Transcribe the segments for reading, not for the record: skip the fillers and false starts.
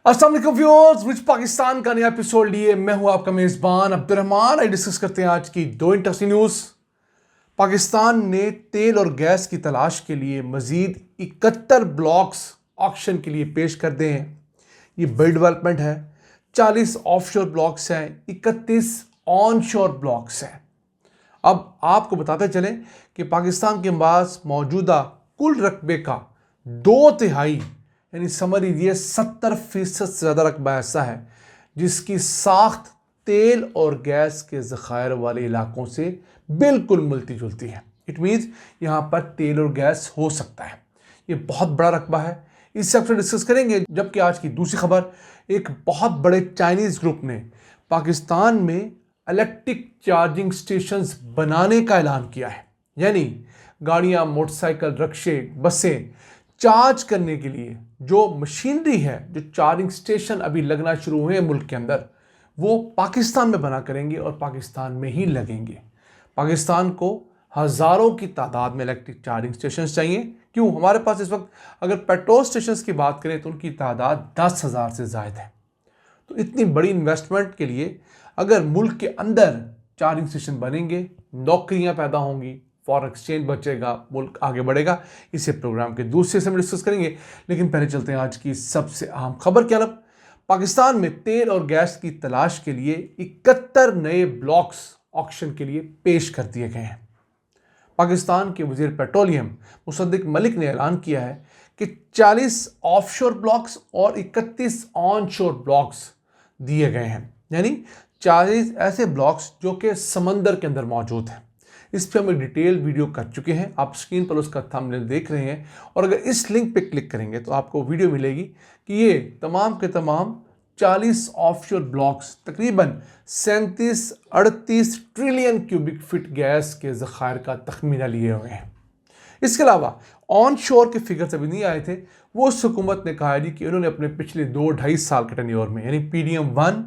अस्सलाम वालेकुम viewers, rich Pakistan का नया एपिसोड लिए मैं हूं आपका मेज़बान अब्दुर्रहमान। आई डिस्कस करते हैं आज की दो इंटरेस्टिंग न्यूज़। पाकिस्तान ने तेल और गैस की तलाश के लिए मज़ीद 71 ब्लॉक्स ऑक्शन के लिए पेश कर दिए हैं। ये बड़ी डेवलपमेंट है। 40 ऑफशोर ब्लॉक्स हैं, 31 ऑनशोर ब्लॉक्स हैं। अब आपको बताते चलें कि पाकिस्तान के पास मौजूदा कुल रकबे का 2/3 यानी समझ लीजिए 70% से ज़्यादा रकबा ऐसा है जिसकी साख्त तेल और गैस के ज़खायर वाले इलाकों से बिल्कुल मिलती जुलती है। इट मीन्स यहाँ पर तेल और गैस हो सकता है। ये बहुत बड़ा रकबा है, इससे अक्सर डिस्कस करेंगे। जबकि आज की दूसरी खबर, एक बहुत बड़े चाइनीज़ ग्रुप ने पाकिस्तान में इलेक्ट्रिक चार्जिंग स्टेशंस बनाने का ऐलान किया है। यानी गाड़ियाँ, मोटरसाइकिल, रिक्शे, बसें चार्ज करने के लिए जो मशीनरी है, जो चार्जिंग स्टेशन अभी लगना शुरू हुए हैं मुल्क के अंदर, वो पाकिस्तान में बना करेंगे और पाकिस्तान में ही लगेंगे। पाकिस्तान को हज़ारों की तादाद में इलेक्ट्रिक चार्जिंग स्टेशन चाहिए। क्यों? हमारे पास इस वक्त अगर पेट्रोल स्टेशन की बात करें तो उनकी तादाद 10,000 से ज़ायद है। तो इतनी बड़ी इन्वेस्टमेंट के लिए अगर मुल्क के अंदर चार्जिंग स्टेशन बनेंगे, नौकरियां पैदा होंगी, फॉरेन एक्सचेंज बचेगा, मुल्क आगे बढ़ेगा। इसे प्रोग्राम के दूसरे हिस्से में डिस्कस करेंगे, लेकिन पहले चलते हैं आज की सबसे अहम खबर की तरफ। पाकिस्तान में तेल और गैस की तलाश के लिए 71 नए ब्लॉक्स ऑक्शन के लिए पेश कर दिए गए हैं। पाकिस्तान के वजीर पेट्रोलियम मुसद्दिक मलिक ने ऐलान किया है कि 40 ऑफशोर ब्लॉक्स और 31 ऑनशोर ब्लॉक्स दिए गए हैं। यानी 40 ऐसे ब्लॉक्स जो कि समंदर के अंदर मौजूद हैं। इस पर हम एक डिटेल वीडियो कर चुके हैं, आप स्क्रीन पर उसका थंबनेल देख रहे हैं। और अगर इस लिंक पे क्लिक करेंगे तो आपको वीडियो मिलेगी कि ये तमाम के तमाम 40 ऑफशोर ब्लॉक्स तकरीबन 37-38 ट्रिलियन क्यूबिक फीट गैस के ज़खायर का तखमीना लिए हुए हैं। इसके अलावा ऑन शोर के फिगर्स अभी नहीं आए थे। वो उस हुकूमत ने कहा है कि उन्होंने अपने पिछले 2-2.5 साल के टेन्योर में, यानी PDM 1,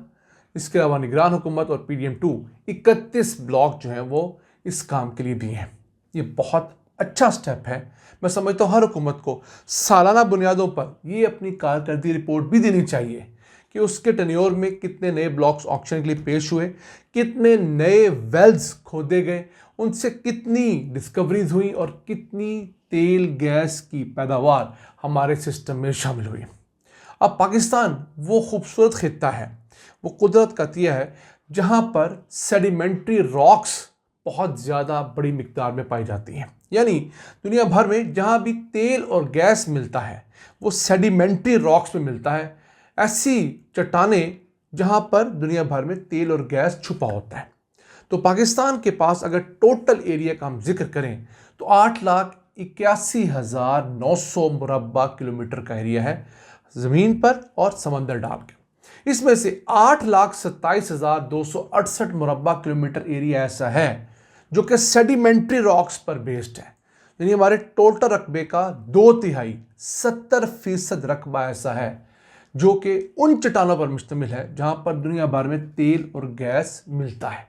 इसके अलावा निगरान हुकूमत और PDM 2, 31 ब्लॉक जो हैं वो इस काम के लिए दिए हैं। ये बहुत अच्छा स्टेप है। मैं समझता हूँ हर हुकूमत को सालाना बुनियादों पर ये अपनी कारकर्दगी रिपोर्ट भी देनी चाहिए कि उसके टेन्योर में कितने नए ब्लॉक्स ऑक्शन के लिए पेश हुए, कितने नए वेल्स खोदे गए, उनसे कितनी डिस्कवरीज हुई और कितनी तेल गैस की पैदावार हमारे सिस्टम में शामिल हुई। अब पाकिस्तान वो खूबसूरत खित्ता है, वो कुदरत का तिया है जहाँ पर सेडिमेंट्री रॉक्स बहुत ज़्यादा बड़ी मिकदार में पाई जाती हैं। यानी दुनिया भर में जहाँ भी तेल और गैस मिलता है वो सेडिमेंट्री रॉक्स में मिलता है। ऐसी चट्टानें जहाँ पर दुनिया भर में तेल और गैस छुपा होता है। तो पाकिस्तान के पास अगर टोटल एरिया का हम जिक्र करें तो 8,81,900 मुरब्बा किलोमीटर का एरिया है ज़मीन पर और समंदर डाल के। इसमें से 8,27,268 मुरब्बा किलोमीटर एरिया ऐसा है जो कि सेडिमेंट्री रॉक्स पर बेस्ड है। यानी हमारे टोटल रकबे का 2/3 70% रकबा ऐसा है जो कि उन चट्टानों पर मुश्तमिल है जहां पर दुनिया भर में तेल और गैस मिलता है।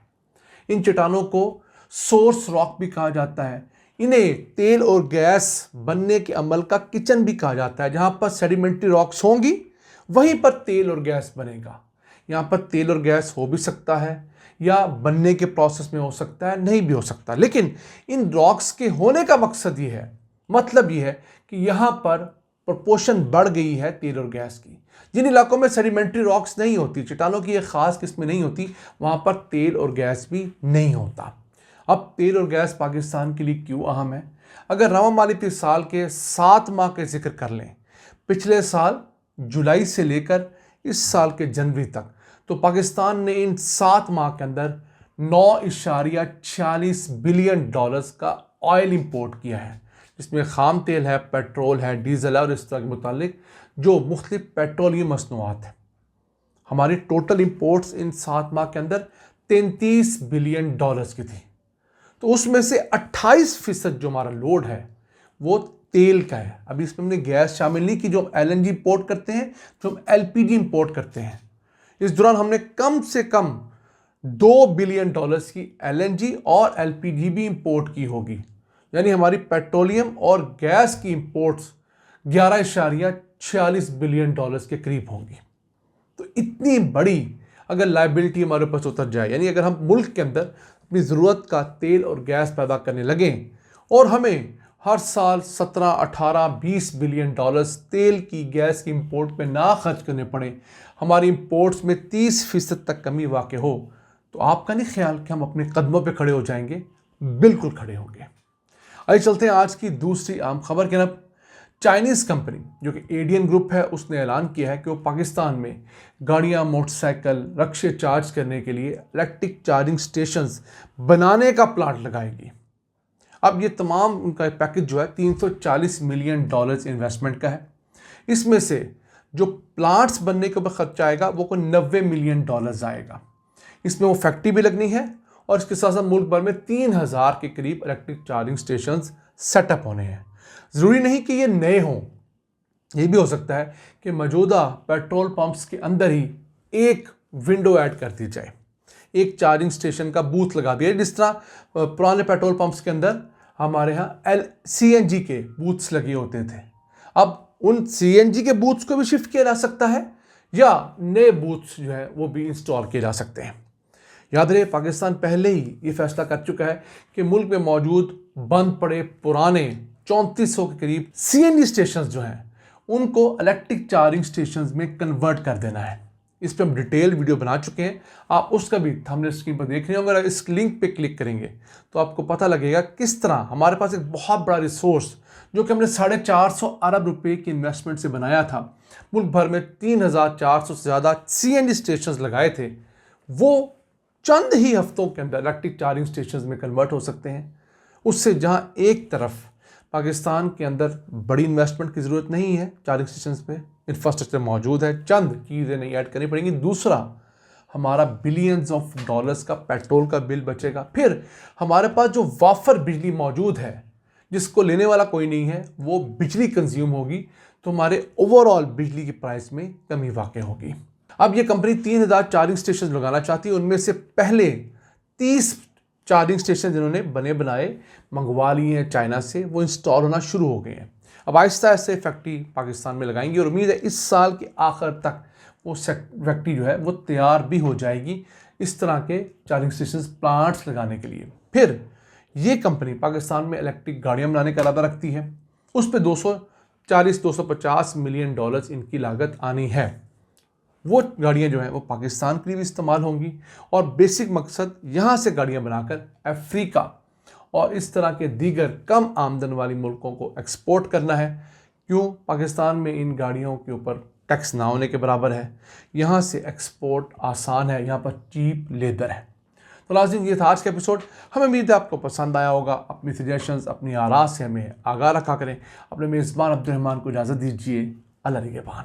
इन चट्टानों को सोर्स रॉक भी कहा जाता है। इन्हें तेल और गैस बनने के अमल का किचन भी कहा जाता है। जहां पर सेडिमेंट्री रॉक्स होंगी वहीं पर तेल और गैस बनेगा। यहाँ पर तेल और गैस हो भी सकता है या बनने के प्रोसेस में हो सकता है, नहीं भी हो सकता। लेकिन इन रॉक्स के होने का मकसद ये है, मतलब ये है कि यहाँ पर प्रोपोर्शन बढ़ गई है तेल और गैस की। जिन इलाकों में सेडिमेंट्री रॉक्स नहीं होती, चट्टानों की एक ख़ास किस्में नहीं होती, वहाँ पर तेल और गैस भी नहीं होता। अब तेल और गैस पाकिस्तान के लिए क्यों अहम है? अगर रवा मालिकी साल के 7 माह के जिक्र कर लें, पिछले साल जुलाई से लेकर इस साल के जनवरी तक, तो पाकिस्तान ने इन 7 माह के अंदर 9.46 बिलियन डॉलर्स का ऑयल इंपोर्ट किया है, जिसमें खाम तेल है, पेट्रोल है, डीजल है और इस तरह के मुतालिक जो मुख्तलिफ पेट्रोलियम मसनूआत हैं। हमारी टोटल इंपोर्ट्स इन 7 माह के अंदर 33 बिलियन डॉलर्स की थी। तो उसमें से 28% जो हमारा लोड है वो तेल का है। अभी इसमें हमने गैस शामिल नहीं की जो हम LNG इंपोर्ट करते हैं, जो हम LPG इंपोर्ट करते हैं। इस दौरान हमने कम से कम 2 बिलियन डॉलर्स की LNG और LPG भी इंपोर्ट की होगी। यानी हमारी पेट्रोलियम और गैस की इंपोर्ट्स 11.46 बिलियन डॉलर्स के करीब होंगी। इतनी बड़ी अगर लाइबिलिटी हमारे ऊपर से उतर जाए, यानी अगर हम मुल्क के अंदर अपनी ज़रूरत का तेल और गैस पैदा करने लगें और हमें हर साल 17, 18, 20 बिलियन डॉलर्स तेल की गैस की इंपोर्ट पे ना खर्च करने पड़े, हमारी इंपोर्ट्स में 30% तक कमी वाक़ हो, तो आपका नहीं ख्याल कि हम अपने कदमों पे खड़े हो जाएंगे? बिल्कुल खड़े होंगे। आइए चलते हैं आज की दूसरी अहम खबर की तरफ। चाइनीज़ कंपनी जो कि एडियन ग्रुप है, उसने ऐलान किया है कि वो पाकिस्तान में गाड़ियाँ, मोटरसाइकिल, रिक्शे चार्ज करने के लिए इलेक्ट्रिक चार्जिंग स्टेशंस बनाने का प्लांट लगाएगी। अब ये तमाम उनका पैकेज जो है 340 मिलियन डॉलर्स इन्वेस्टमेंट का है। इसमें से जो प्लांट्स बनने के ऊपर खर्चा आएगा वो कोई 90 मिलियन डॉलर्स आएगा। इसमें वो फैक्ट्री भी लगनी है और इसके साथ साथ मुल्क भर में 3000 के करीब इलेक्ट्रिक चार्जिंग स्टेशंस सेटअप होने हैं। ज़रूरी नहीं कि ये नए हों, ये भी हो सकता है कि मौजूदा पेट्रोल पंप्स के अंदर ही एक विंडो ऐड कर दी जाए, एक चार्जिंग स्टेशन का बूथ लगा दिया, जिस तरह पुराने पेट्रोल पंप्स के अंदर हमारे यहाँ CNG के बूथ्स लगे होते थे। अब उन CNG के बूथ्स को भी शिफ्ट किया जा सकता है या नए बूथ्स जो है वो भी इंस्टॉल किए जा सकते हैं। याद रहे, पाकिस्तान पहले ही ये फैसला कर चुका है कि मुल्क में मौजूद बंद पड़े पुराने 3400 के करीब CNG स्टेशन जो हैं उनको इलेक्ट्रिक चार्जिंग स्टेशन में कन्वर्ट कर देना है। इस पर हम डिटेल वीडियो बना चुके हैं, आप उसका भी थंबनेल स्क्रीन पर देख रहे होंगे। अगर इस लिंक पे क्लिक करेंगे तो आपको पता लगेगा किस तरह हमारे पास एक बहुत बड़ा रिसोर्स जो कि हमने 450 अरब रुपए की इन्वेस्टमेंट से बनाया था, मुल्क भर में 3400 से ज़्यादा CNG स्टेशन लगाए थे, वो चंद ही हफ्तों के अंदर इलेक्ट्रिक चार्जिंग स्टेशन में कन्वर्ट हो सकते हैं। उससे जहाँ एक तरफ पाकिस्तान के अंदर बड़ी इन्वेस्टमेंट की ज़रूरत नहीं है, चार्जिंग स्टेशन पे इंफ्रास्ट्रक्चर मौजूद है, चंद चीज़ें नहीं ऐड करनी पड़ेंगी। दूसरा, हमारा बिलियंस ऑफ डॉलर्स का पेट्रोल का बिल बचेगा। फिर हमारे पास जो वाफर बिजली मौजूद है जिसको लेने वाला कोई नहीं है, वो बिजली कंज्यूम होगी, तो हमारे ओवरऑल बिजली की प्राइस में कमी वाक़ई होगी। अब ये कंपनी 3000 चार्जिंग स्टेशन लगाना चाहती है। उनमें से पहले 30 चार्जिंग स्टेशन जिन्होंने बने बनाए मंगवा लिए हैं चाइना से, वो इंस्टॉल होना शुरू हो गए हैं। अब आहिस्ता आहिस्ता फैक्ट्री पाकिस्तान में लगाएंगी और उम्मीद है इस साल के आखिर तक वो फैक्ट्री जो है वो तैयार भी हो जाएगी इस तरह के चार्जिंग स्टेशन प्लांट्स लगाने के लिए। फिर ये कंपनी पाकिस्तान में इलेक्ट्रिक गाड़ियाँ बनाने का इरादा रखती है। उस पर 240-250 मिलियन डॉलर्स इनकी लागत आनी है। वो गाड़ियाँ जो हैं वो पाकिस्तान के लिए भी इस्तेमाल होंगी और बेसिक मकसद यहाँ से गाड़ियाँ बनाकर अफ्रीका और इस तरह के दीगर कम आमदन वाली मुल्कों को एक्सपोर्ट करना है। क्यों? पाकिस्तान में इन गाड़ियों के ऊपर टैक्स ना होने के बराबर है, यहाँ से एक्सपोर्ट आसान है, यहाँ पर चीप लेदर है। तो लाज़िम ये था आज का एपिसोड। हमें उम्मीद है आपको पसंद आया होगा। अपनी सजेशंस, अपनी आराज़ से हमें आगाह रखा करें। अपने मेज़बान अब्दुल रहमान को इजाज़त दीजिए। अल्लाह निगहबान।